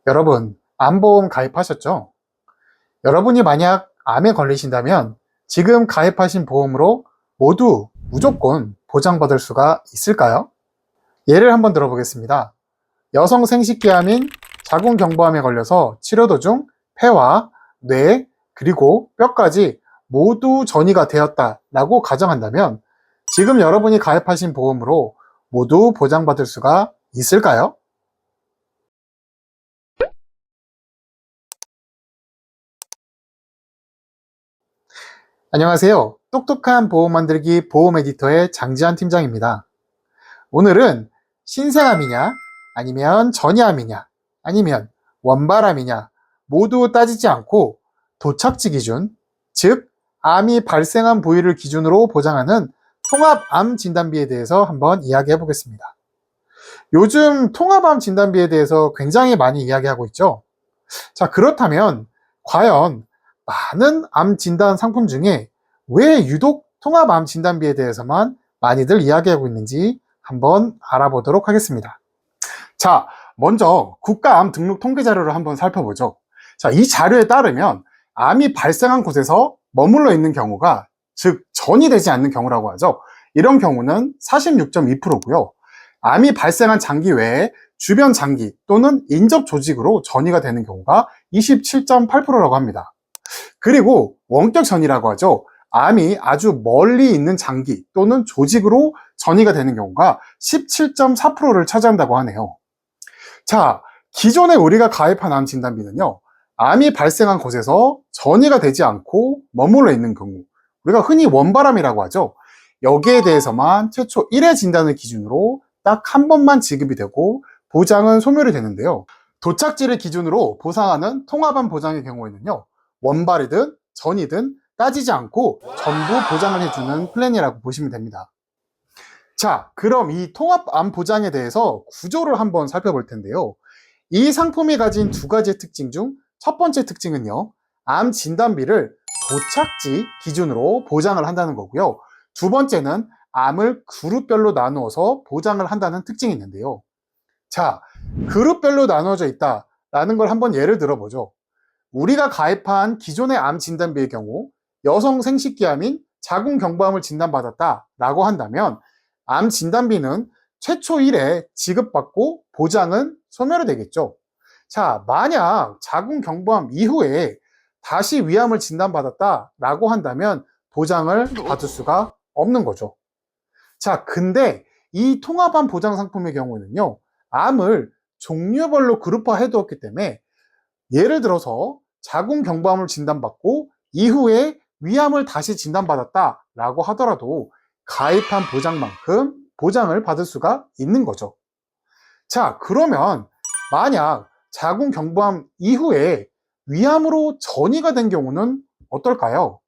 여러분, 암보험 가입하셨죠? 여러분이 만약 암에 걸리신다면 지금 가입하신 보험으로 모두 무조건 보장받을 수가 있을까요? 예를 한번 들어보겠습니다. 여성 생식기암인 자궁경부암에 걸려서 치료 도중 폐와 뇌 그리고 뼈까지 모두 전이가 되었다라고 가정한다면 지금 여러분이 가입하신 보험으로 모두 보장받을 수가 있을까요? 안녕하세요. 똑똑한 보험 만들기 보험 에디터의 장지한 팀장입니다. 오늘은 신생암이냐, 아니면 전이암이냐, 아니면 원발암이냐 모두 따지지 않고 도착지 기준, 즉 암이 발생한 부위를 기준으로 보장하는 통합암 진단비에 대해서 한번 이야기해 보겠습니다. 요즘 통합암 진단비에 대해서 굉장히 많이 이야기하고 있죠. 자, 그렇다면 과연 많은 암 진단 상품 중에 왜 유독 통합암 진단비에 대해서만 많이들 이야기하고 있는지 한번 알아보도록 하겠습니다. 자, 먼저 국가암 등록 통계 자료를 한번 살펴보죠. 자, 이 자료에 따르면 암이 발생한 곳에서 머물러 있는 경우가, 즉 전이 되지 않는 경우라고 하죠. 이런 경우는 46.2%고요. 암이 발생한 장기 외에 주변 장기 또는 인접 조직으로 전이가 되는 경우가 27.8%라고 합니다. 그리고 원격 전이라고 하죠. 암이 아주 멀리 있는 장기 또는 조직으로 전이가 되는 경우가 17.4%를 차지한다고 하네요. 자, 기존에 우리가 가입한 암 진단비는요, 암이 발생한 곳에서 전이가 되지 않고 머물러 있는 경우, 우리가 흔히 원바람이라고 하죠. 여기에 대해서만 최초 1회 진단을 기준으로 딱 한 번만 지급이 되고 보장은 소멸이 되는데요. 도착지를 기준으로 보상하는 통합암 보장의 경우에는요, 원발이든 전이든 따지지 않고 전부 보장을 해주는 플랜이라고 보시면 됩니다. 자, 그럼 이 통합암 보장에 대해서 구조를 한번 살펴볼 텐데요. 이 상품이 가진 두 가지의 특징 중 첫 번째 특징은요, 암 진단비를 도착지 기준으로 보장을 한다는 거고요. 두 번째는 암을 그룹별로 나누어서 보장을 한다는 특징이 있는데요. 자, 그룹별로 나누어져 있다라는 걸 한번 예를 들어보죠. 우리가 가입한 기존의 암 진단비의 경우 여성 생식기암인 자궁경부암을 진단받았다라고 한다면 암 진단비는 최초 1회 지급받고 보장은 소멸이 되겠죠. 자, 만약 자궁경부암 이후에 다시 위암을 진단받았다라고 한다면 보장을 받을 수가 없는 거죠. 자, 근데 이 통합암 보장 상품의 경우에는요, 암을 종류별로 그룹화해 두었기 때문에 예를 들어서 자궁경부암을 진단받고 이후에 위암을 다시 진단받았다라고 하더라도 가입한 보장만큼 보장을 받을 수가 있는 거죠. 자, 그러면 만약 자궁경부암 이후에 위암으로 전이가 된 경우는 어떨까요?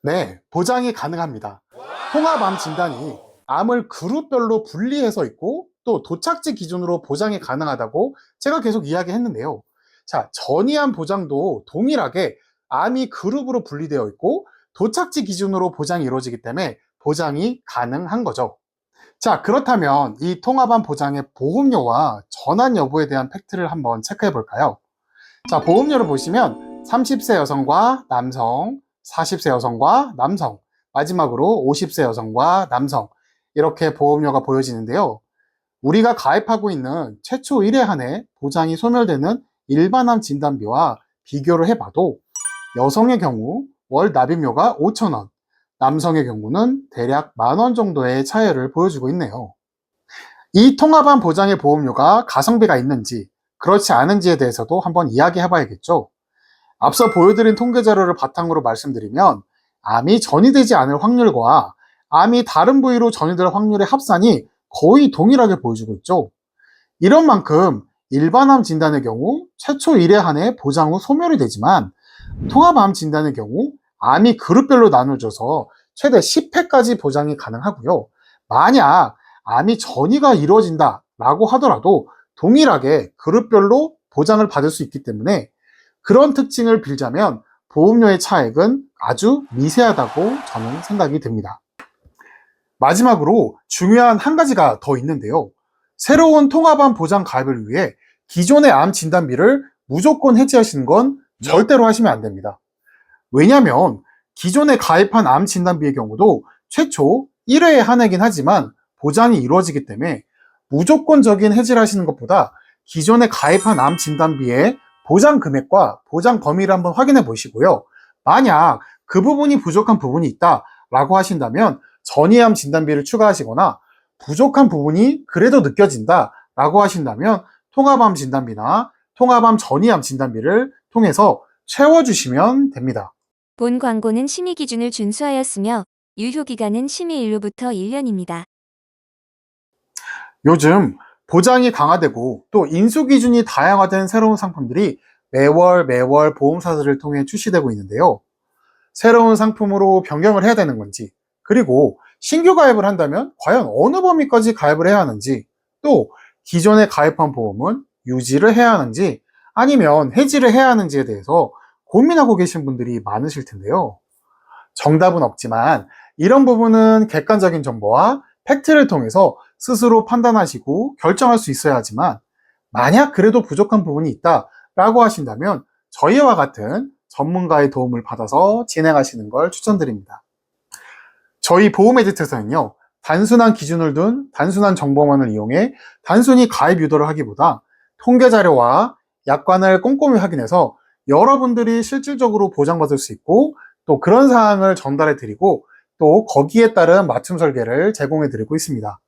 네, 보장이 가능합니다. 통합암 진단이 암을 그룹별로 분리해서 있고 또 도착지 기준으로 보장이 가능하다고 제가 계속 이야기했는데요. 자, 전이암 보장도 동일하게 암이 그룹으로 분리되어 있고 도착지 기준으로 보장이 이루어지기 때문에 보장이 가능한 거죠. 자, 그렇다면 이 통합암 보장의 보험료와 전환 여부에 대한 팩트를 한번 체크해 볼까요? 자, 보험료를 보시면 30세 여성과 남성, 40세 여성과 남성, 마지막으로 50세 여성과 남성, 이렇게 보험료가 보여지는데요. 우리가 가입하고 있는 최초 1회 한해 보장이 소멸되는 일반암 진단비와 비교를 해봐도 여성의 경우 월 납입료가 5,000원, 남성의 경우는 대략 10,000원 정도의 차이를 보여주고 있네요. 이 통합암 보장의 보험료가 가성비가 있는지 그렇지 않은지에 대해서도 한번 이야기해 봐야겠죠. 앞서 보여드린 통계 자료를 바탕으로 말씀드리면 암이 전이되지 않을 확률과 암이 다른 부위로 전이될 확률의 합산이 거의 동일하게 보여주고 있죠. 이런 만큼 일반암 진단의 경우 최초 1회 한해 보장 후 소멸이 되지만 통합암 진단의 경우 암이 그룹별로 나눠져서 최대 10회까지 보장이 가능하고요. 만약 암이 전이가 이루어진다라고 하더라도 동일하게 그룹별로 보장을 받을 수 있기 때문에 그런 특징을 빌자면 보험료의 차액은 아주 미세하다고 저는 생각이 듭니다. 마지막으로 중요한 한 가지가 더 있는데요. 새로운 통합암 보장 가입을 위해 기존의 암 진단비를 무조건 해지하시는 건 절대로 하시면 안 됩니다. 왜냐하면 기존에 가입한 암 진단비의 경우도 최초 1회에 한해긴 하지만 보장이 이루어지기 때문에 무조건적인 해지를 하시는 것보다 기존에 가입한 암 진단비의 보장 금액과 보장 범위를 한번 확인해 보시고요. 만약 그 부분이 부족한 부분이 있다라고 하신다면 전이암 진단비를 추가하시거나 부족한 부분이 그래도 느껴진다라고 하신다면 통합암 진단비나 통합암 전이암 진단비를 통해서 채워주시면 됩니다. 본 광고는 심의 기준을 준수하였으며 유효기간은 심의일로부터 1년입니다. 요즘 보장이 강화되고 또 인수 기준이 다양화된 새로운 상품들이 매월 보험사들을 통해 출시되고 있는데요. 새로운 상품으로 변경을 해야 되는 건지, 그리고 신규 가입을 한다면 과연 어느 범위까지 가입을 해야 하는지, 또 기존에 가입한 보험은 유지를 해야 하는지 아니면 해지를 해야 하는지에 대해서 고민하고 계신 분들이 많으실 텐데요. 정답은 없지만 이런 부분은 객관적인 정보와 팩트를 통해서 스스로 판단하시고 결정할 수 있어야 하지만, 만약 그래도 부족한 부분이 있다라고 하신다면 저희와 같은 전문가의 도움을 받아서 진행하시는 걸 추천드립니다. 저희 보험 에디터에서는요, 단순한 기준을 둔 단순한 정보만을 이용해 단순히 가입 유도를 하기보다 통계 자료와 약관을 꼼꼼히 확인해서 여러분들이 실질적으로 보장받을 수 있고 또 그런 사항을 전달해 드리고 또 거기에 따른 맞춤 설계를 제공해 드리고 있습니다.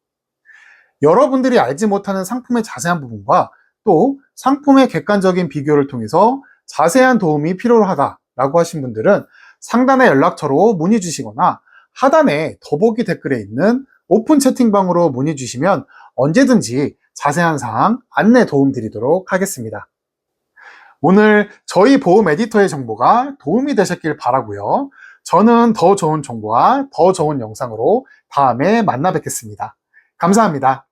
여러분들이 알지 못하는 상품의 자세한 부분과 또 상품의 객관적인 비교를 통해서 자세한 도움이 필요하다라고 하신 분들은 상단의 연락처로 문의 주시거나 하단에 더보기 댓글에 있는 오픈 채팅방으로 문의 주시면 언제든지 자세한 사항 안내 도움 드리도록 하겠습니다. 오늘 저희 보험 에디터의 정보가 도움이 되셨길 바라고요. 저는 더 좋은 정보와 더 좋은 영상으로 다음에 만나 뵙겠습니다. 감사합니다.